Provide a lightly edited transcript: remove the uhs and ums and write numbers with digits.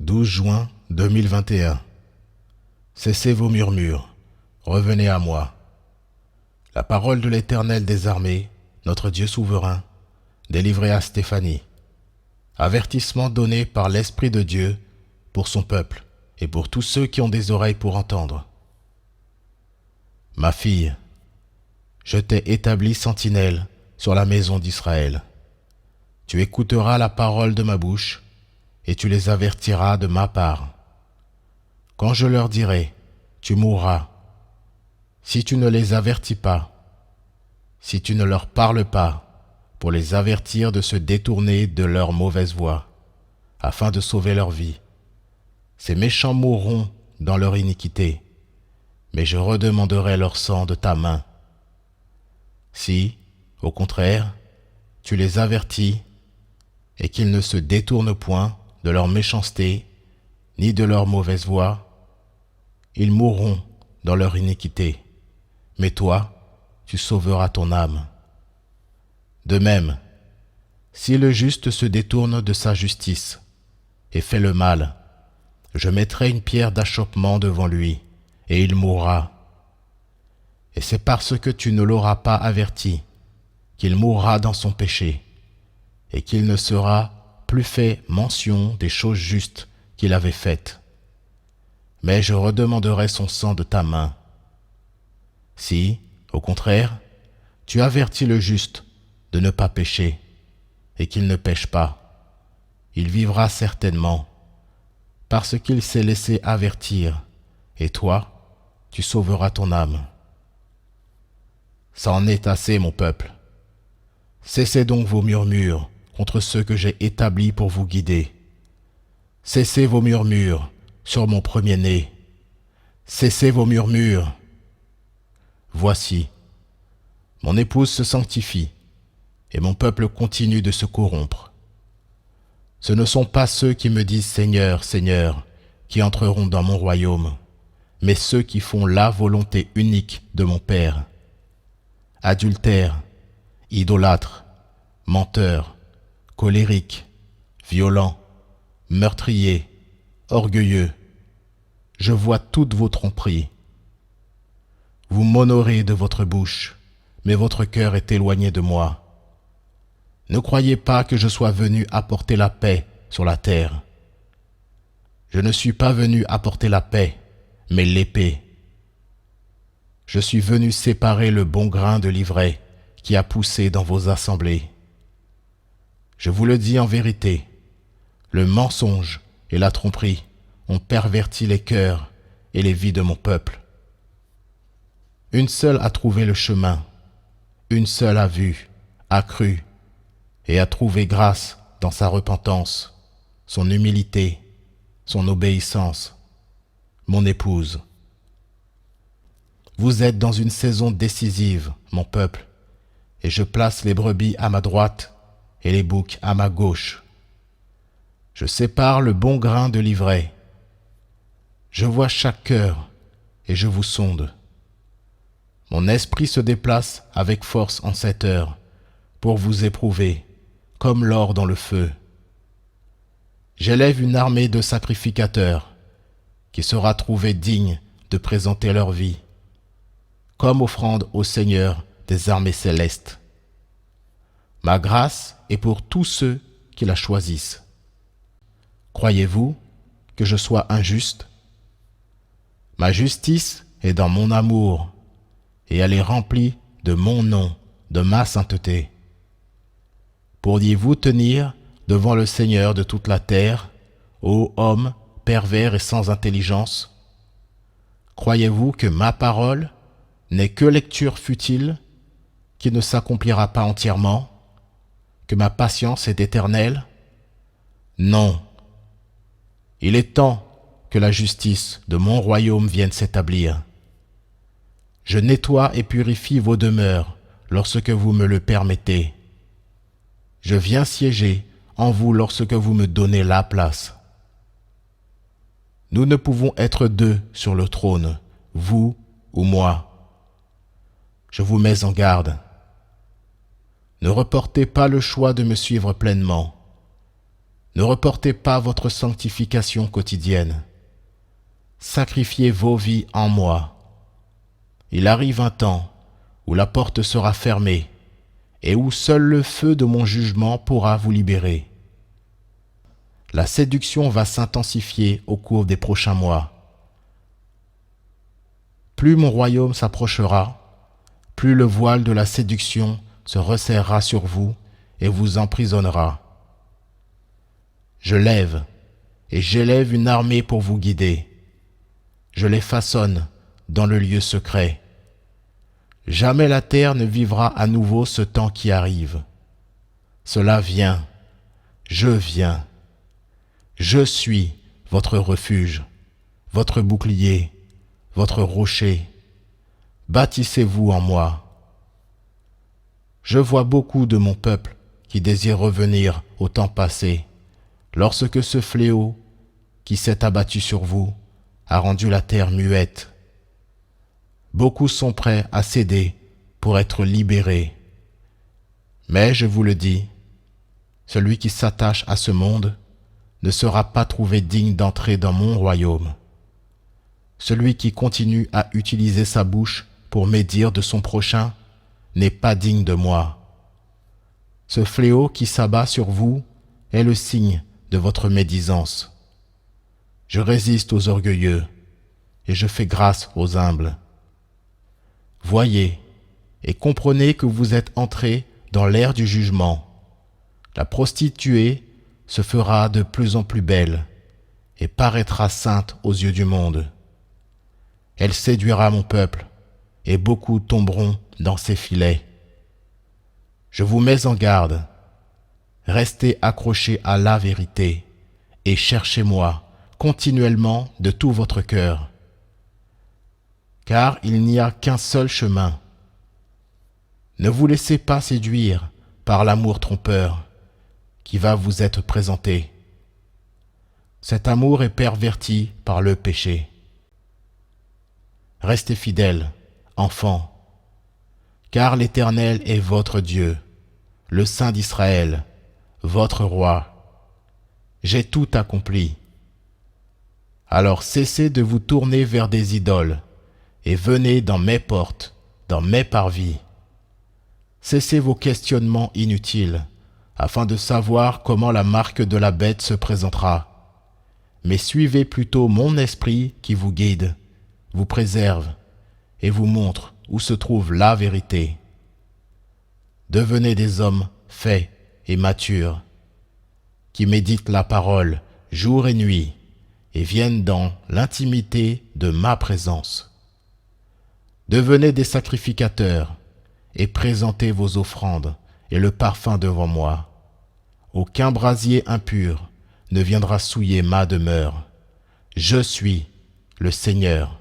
12 juin 2021. Cessez vos murmures, revenez à moi. La parole de l'Éternel des armées, notre Dieu souverain, délivrée à Stéphanie. Avertissement donné par l'Esprit de Dieu pour son peuple et pour tous ceux qui ont des oreilles pour entendre. Ma fille, je t'ai établi sentinelle sur la maison d'Israël. Tu écouteras la parole de ma bouche et tu les avertiras de ma part. Quand je leur dirai, tu mourras, si tu ne les avertis pas, si tu ne leur parles pas, pour les avertir de se détourner de leur mauvaise voie, afin de sauver leur vie. Ces méchants mourront dans leur iniquité, mais je redemanderai leur sang de ta main. Si, au contraire, tu les avertis, et qu'ils ne se détournent point de leur méchanceté, ni de leur mauvaise voie, ils mourront dans leur iniquité, mais toi, tu sauveras ton âme. De même, si le juste se détourne de sa justice et fait le mal, je mettrai une pierre d'achoppement devant lui, et il mourra. Et c'est parce que tu ne l'auras pas averti qu'il mourra dans son péché, et qu'il ne sera plus fait mention des choses justes qu'il avait faites. Mais je redemanderai son sang de ta main. Si, au contraire, tu avertis le juste de ne pas pécher, et qu'il ne pêche pas, il vivra certainement, parce qu'il s'est laissé avertir, et toi, tu sauveras ton âme. Ça en est assez, mon peuple. Cessez donc vos murmures contre ceux que j'ai établis pour vous guider. Cessez vos murmures sur mon premier-né. Cessez vos murmures. Voici, mon épouse se sanctifie, et mon peuple continue de se corrompre. Ce ne sont pas ceux qui me disent « Seigneur, Seigneur » qui entreront dans mon royaume, mais ceux qui font la volonté unique de mon Père. Adultères, idolâtres, menteurs, colériques, violents, meurtriers, orgueilleux, je vois toutes vos tromperies. Vous m'honorez de votre bouche, mais votre cœur est éloigné de moi. Ne croyez pas que je sois venu apporter la paix sur la terre. Je ne suis pas venu apporter la paix, mais l'épée. Je suis venu séparer le bon grain de l'ivraie qui a poussé dans vos assemblées. Je vous le dis en vérité, le mensonge et la tromperie ont perverti les cœurs et les vies de mon peuple. Une seule a trouvé le chemin, une seule a vu, a cru, et a trouvé grâce dans sa repentance, son humilité, son obéissance, mon épouse. Vous êtes dans une saison décisive, mon peuple, et je place les brebis à ma droite et les boucs à ma gauche. Je sépare le bon grain de l'ivraie. Je vois chaque cœur et je vous sonde. Mon esprit se déplace avec force en cette heure pour vous éprouver, comme l'or dans le feu. J'élève une armée de sacrificateurs qui sera trouvée digne de présenter leur vie, comme offrande au Seigneur des armées célestes. Ma grâce est pour tous ceux qui la choisissent. Croyez-vous que je sois injuste? Ma justice est dans mon amour, et elle est remplie de mon nom, de ma sainteté. Pourriez-vous tenir devant le Seigneur de toute la terre, ô homme pervers et sans intelligence? Croyez-vous que ma parole n'est que lecture futile, qui ne s'accomplira pas entièrement, que ma patience est éternelle? Non. Il est temps que la justice de mon royaume vienne s'établir. Je nettoie et purifie vos demeures lorsque vous me le permettez. Je viens siéger en vous lorsque vous me donnez la place. Nous ne pouvons être deux sur le trône, vous ou moi. Je vous mets en garde. Ne reportez pas le choix de me suivre pleinement. Ne reportez pas votre sanctification quotidienne. Sacrifiez vos vies en moi. Il arrive un temps où la porte sera fermée et où seul le feu de mon jugement pourra vous libérer. La séduction va s'intensifier au cours des prochains mois. Plus mon royaume s'approchera, plus le voile de la séduction se resserrera sur vous et vous emprisonnera. Je lève et j'élève une armée pour vous guider. Je les façonne dans le lieu secret. Jamais la terre ne vivra à nouveau ce temps qui arrive. Cela vient, je viens. Je suis votre refuge, votre bouclier, votre rocher. Bâtissez-vous en moi. Je vois beaucoup de mon peuple qui désire revenir au temps passé, lorsque ce fléau qui s'est abattu sur vous a rendu la terre muette. Beaucoup sont prêts à céder pour être libérés. Mais je vous le dis, celui qui s'attache à ce monde ne sera pas trouvé digne d'entrer dans mon royaume. Celui qui continue à utiliser sa bouche pour médire de son prochain n'est pas digne de moi. Ce fléau qui s'abat sur vous est le signe de votre médisance. Je résiste aux orgueilleux et je fais grâce aux humbles. Voyez et comprenez que vous êtes entrés dans l'ère du jugement. La prostituée se fera de plus en plus belle et paraîtra sainte aux yeux du monde. Elle séduira mon peuple et beaucoup tomberont dans ses filets. Je vous mets en garde. Restez accrochés à la vérité et cherchez-moi continuellement de tout votre cœur. Car il n'y a qu'un seul chemin. Ne vous laissez pas séduire par l'amour trompeur qui va vous être présenté. Cet amour est perverti par le péché. Restez fidèles, enfants, car l'Éternel est votre Dieu, le Saint d'Israël, votre roi. J'ai tout accompli. Alors cessez de vous tourner vers des idoles et venez dans mes portes, dans mes parvis. Cessez vos questionnements inutiles, afin de savoir comment la marque de la bête se présentera. Mais suivez plutôt mon esprit qui vous guide, vous préserve et vous montre où se trouve la vérité. Devenez des hommes faits et matures, qui méditent la parole jour et nuit et viennent dans l'intimité de ma présence. Devenez des sacrificateurs et présentez vos offrandes et le parfum devant moi. Aucun brasier impur ne viendra souiller ma demeure. Je suis le Seigneur.